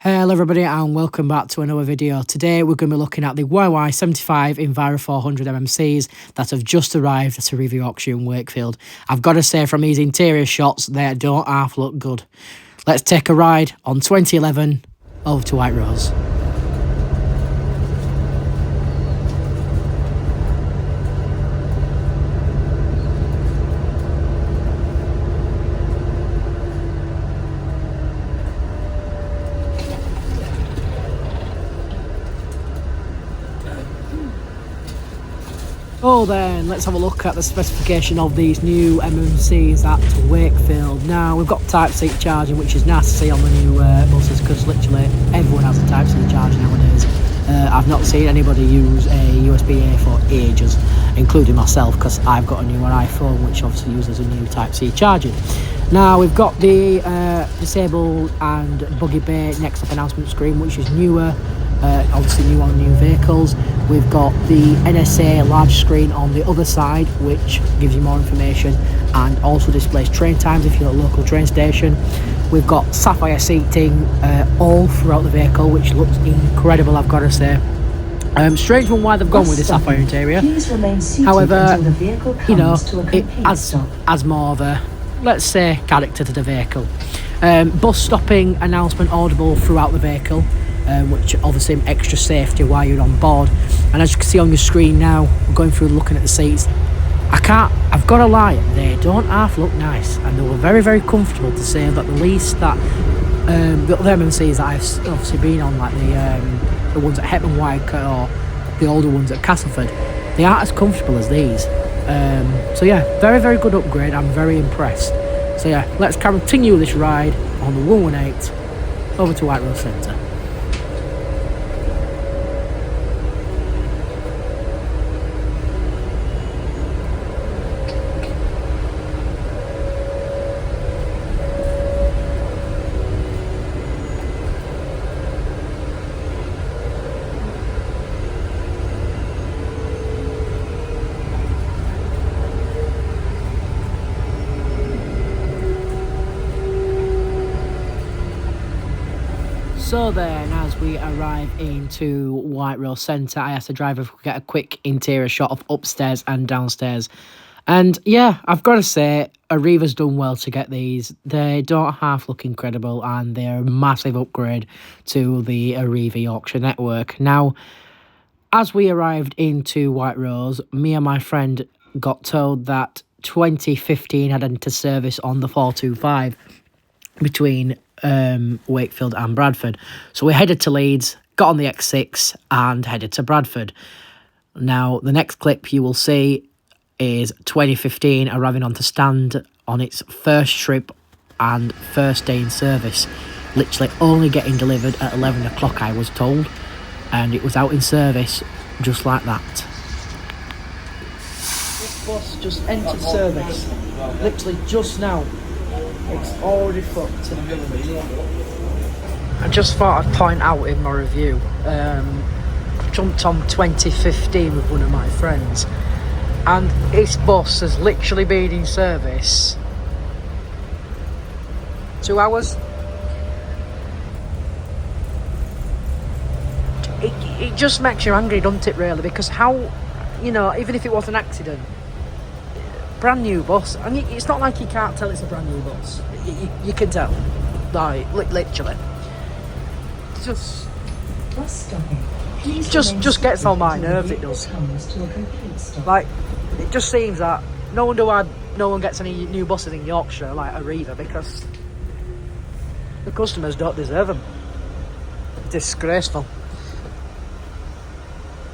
Hello everybody and welcome back to another video. Today we're going to be looking at the YY75 Enviro 400 MMCs that have just arrived at Arriva Yorkshire in Wakefield. I've got to say, from these interior shots, they don't half look good. Let's take a ride on 2011 over to White Rose. Oh then, let's have a look at the specification of these new MMCs at Wakefield. Now, we've got Type-C charging, which is nice to see on the new buses, because literally everyone has a Type-C charger nowadays. I've not seen anybody use a USB-A for ages, including myself, because I've got a newer iPhone, which obviously uses a new Type-C charging. Now, we've got the disabled and buggy bay next up announcement screen, which is newer. Obviously new on new vehicles. We've got the NSA large screen on the other side, which gives you more information and also displays train times if you're at a local train station. We've got sapphire seating all throughout the vehicle, which looks incredible, I've got to say. Strange one why they've gone with the sapphire interior. However, you know, it adds more of a, let's say, character to the vehicle. Bus stopping announcement audible throughout the vehicle. Which obviously extra safety while you're on board. And as you can see on your screen now, we're going through looking at the seats. I've got to lie, they don't half look nice, and they were very, very comfortable, to say that the least. That the other MMCs that I've obviously been on, like the ones at Hetman White or the older ones at Castleford, they aren't as comfortable as these. So yeah, very, very good upgrade. I'm very impressed. So yeah, let's continue this ride on the 118 over to White Rose Centre. So then, as we arrive into White Rose Centre, I asked the driver if we could get a quick interior shot of upstairs and downstairs. And yeah, I've got to say, Arriva's done well to get these. They don't half look incredible, and they're a massive upgrade to the Arriva Yorkshire network. Now, as we arrived into White Rose, me and my friend got told that 2015 had entered service on the 425 between Wakefield and Bradford. So we headed to Leeds, got on the X6 and headed to Bradford. Now, the next clip you will see is 2015 arriving on the stand on its first trip and first day in service. Literally only getting delivered at 11 o'clock, I was told, and it was out in service just like that. This bus just entered service, literally just now. It's already fucked. I just thought I'd point out in my review, jumped on 2015 with one of my friends, and this bus has literally been in service 2 hours. It just makes you angry, doesn't it, really? Because how, you know, even if it was an accident, brand new bus, and it's not like you can't tell it's a brand new bus. You can tell, like literally. Just gets on my nerves. It does. Like, it just seems that no one gets any new buses in Yorkshire like Arriva, because the customers don't deserve them. Disgraceful.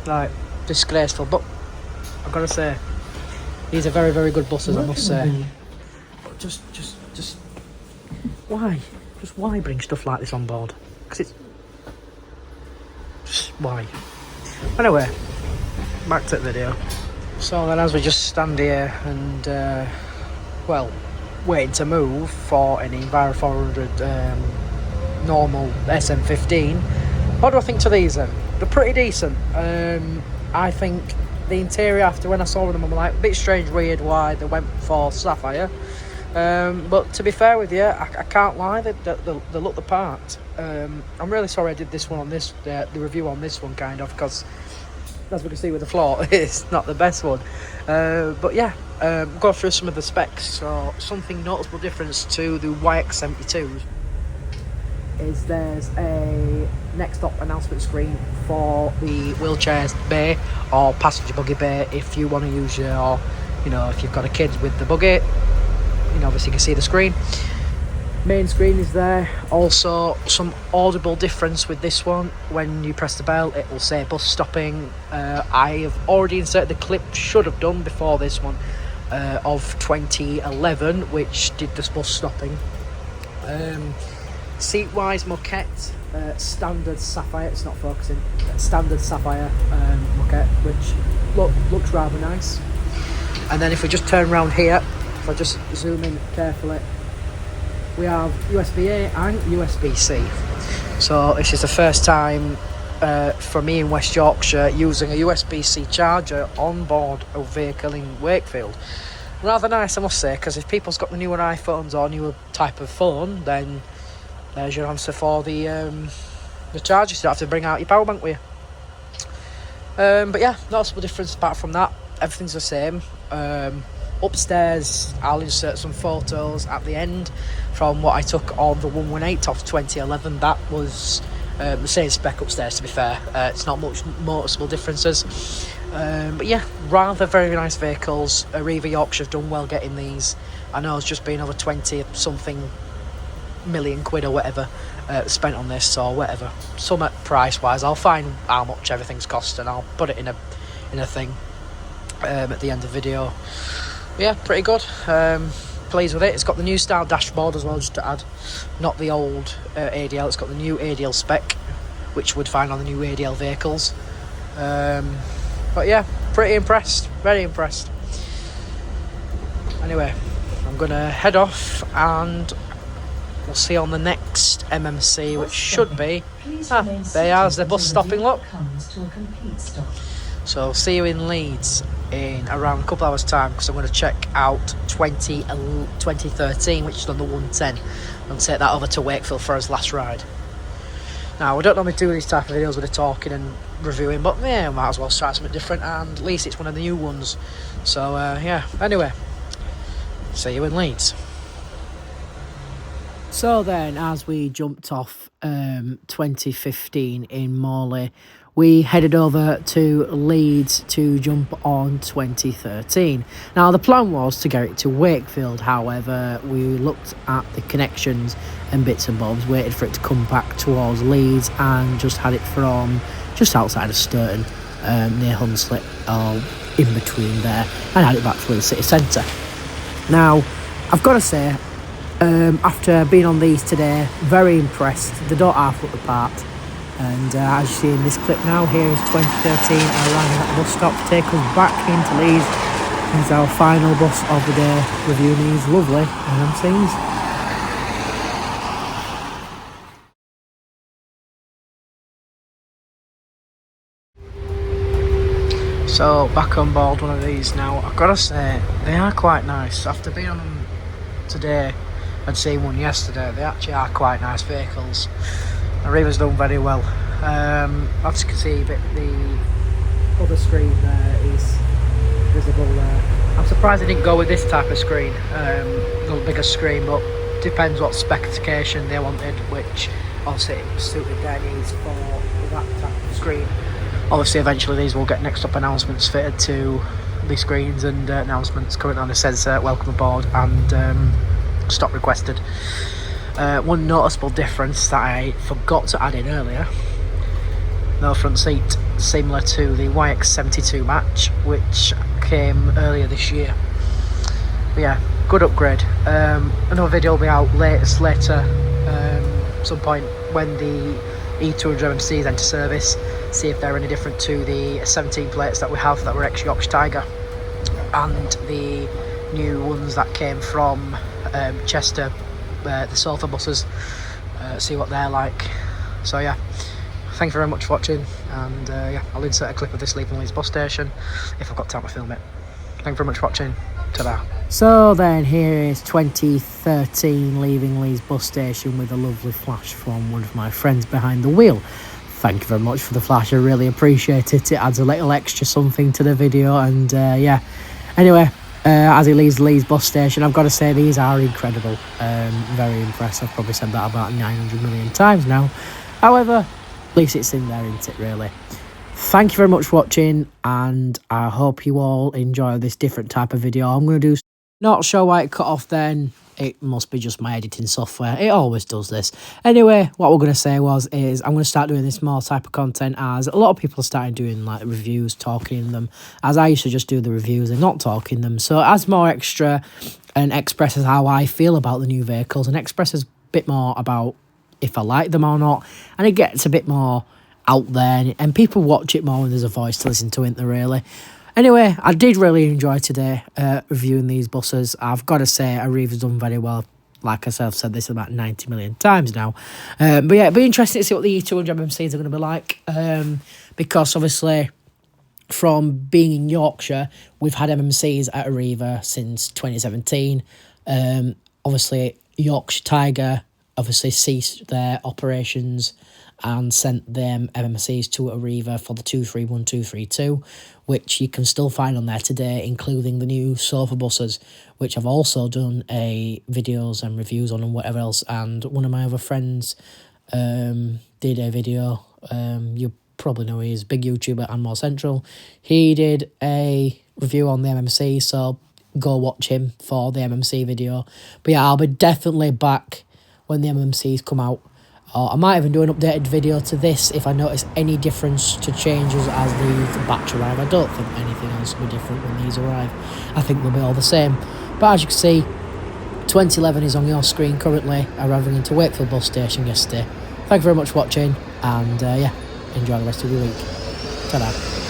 Like, disgraceful. But I've got to say, these are very, very good buses, I must say. But just why? Just why bring stuff like this on board? Because it's just why? Anyway, back to the video. So then, as we just stand here and well, waiting to move for an Enviro 400 normal SM15. What do I think to these then? They're pretty decent. I think the interior, after when I saw them, I'm like, a bit strange, weird why they went for sapphire. But to be fair with you, I can't lie, they look the part. I'm really sorry I did this one on this, the review on this one kind of, because as we can see with the floor, it's not the best one. But yeah, go through some of the specs. So something noticeable difference to the YX72s is there's a next stop announcement screen for the wheelchairs bay or passenger buggy bay if you want to use your, you know, if you've got a kid with the buggy, you know, obviously you can see the screen. Main screen is there. Also some audible difference with this one. When you press the bell, it will say bus stopping. I have already inserted the clip, should have done before this one, of 2011, which did this bus stopping. Seat wise, moquette, standard sapphire, it's not focusing, standard sapphire moquette, which looks rather nice. And then if we just turn around here, if I just zoom in carefully, we have USB-A and USB-C. So this is the first time for me in West Yorkshire using a USB-C charger on board a vehicle in Wakefield. Rather nice, I must say, because if people's got the newer iPhones or newer type of phone, then there's your answer for the charger. So you don't have to bring out your power bank with you. But yeah, noticeable difference apart from that. Everything's the same. Upstairs, I'll insert some photos at the end from what I took on the 118 of 2011. That was the same spec upstairs, to be fair. It's not much noticeable differences. But yeah, rather very nice vehicles. Arriva Yorkshire have done well getting these. I know it's just been over 20 something million quid or whatever spent on this or whatever. Some at price wise, I'll find how much everything's cost and I'll put it in a thing at the end of the video. Yeah, pretty good. Pleased with it. It's got the new style dashboard as well, just to add. Not the old ADL, it's got the new ADL spec, which would find on the new ADL vehicles. But yeah, pretty impressed, very impressed. Anyway, I'm gonna head off and we'll see on the next MMC, which should be there's the bus stopping, look. So see you in Leeds in around a couple hours time, because I'm going to check out 2013, which is on the 110, and take that over to Wakefield for his last ride. Now, I don't normally do these type of videos with the talking and reviewing, but yeah, I might as well try something different, and at least it's one of the new ones. So yeah, anyway, see you in Leeds. So then, as we jumped off 2015 in Morley, we headed over to Leeds to jump on 2013. Now, the plan was to get it to Wakefield. However, we looked at the connections and bits and bobs, waited for it to come back towards Leeds, and just had it from just outside of Sturton, near Hunslet, or in between there, and had it back to the city centre. Now, I've got to say, after being on these today, very impressed. They don't half look the part. And as you see in this clip now, here is 2013 arriving at the bus stop to take us back into Leeds. Here's our final bus of the day, reviewing these lovely MMCs. So back on board one of these now. I've got to say, they are quite nice. After being on them today and seeing one yesterday, they actually are quite nice vehicles. Arriva's done very well. As you can see, the other screen there is visible there. I'm surprised they didn't go with this type of screen, a little bigger screen, but depends what specification they wanted, which obviously suited their needs for that type of screen. Obviously, eventually these will get next up announcements fitted to the screens and announcements. Currently on it says welcome aboard and stop requested. One noticeable difference that I forgot to add in earlier, no front seat, similar to the YX72 match, which came earlier this year. But yeah, good upgrade. Another video will be out later, some point when the E200 MMCs enter service, see if they're any different to the 17 plates that we have that were ex-Yorkshire Tiger, and the new ones that came from Chester, the sofa buses, see what they're like. So yeah, thank you very much for watching, and yeah, I'll insert a clip of this leaving Leeds bus station if I've got time to film it. Thank you very much for watching. Ta-da. So then here is 2013 leaving Leeds bus station with a lovely flash from one of my friends behind the wheel. Thank you very much for the flash, I really appreciate it. It adds a little extra something to the video, and yeah. Anyway, as he leaves the Leeds bus station, I've got to say these are incredible. Very impressed. I've probably said that about 900 million times now. However, at least it's in there, isn't it, really? Thank you very much for watching, and I hope you all enjoy this different type of video I'm going to do. Not sure why it cut off then. It must be just my editing software. It always does this. Anyway, what we're going to say is I'm going to start doing this more type of content, as a lot of people are starting doing like reviews, talking them, as I used to just do the reviews and not talking them. So it adds more extra and expresses how I feel about the new vehicles, and expresses a bit more about if I like them or not, and it gets a bit more out there, and people watch it more when there's a voice to listen to, isn't there, really? Anyway, I did really enjoy today reviewing these buses. I've got to say, Arriva's done very well. Like I said, I've said this about 90 million times now. But yeah, it'll be interesting to see what the E200 MMCs are going to be like. Because obviously, from being in Yorkshire, we've had MMCs at Arriva since 2017. Obviously, Yorkshire Tiger obviously ceased their operations and sent them MMCs to Arriva for the 231, 232, which you can still find on there today, including the new sofa buses, which I've also done videos and reviews on and whatever else. And one of my other friends did a video. You probably know he's a big YouTuber and More Central. He did a review on the MMC, so go watch him for the MMC video. But yeah, I'll be definitely back when the MMCs come out. I might even do an updated video to this if I notice any difference to changes as the batch arrive. I don't think anything else will be different when these arrive. I think they'll be all the same. But as you can see, 2011 is on your screen currently, arriving into Wakefield bus station yesterday. Thank you very much for watching, and yeah, enjoy the rest of your week. Ta-da.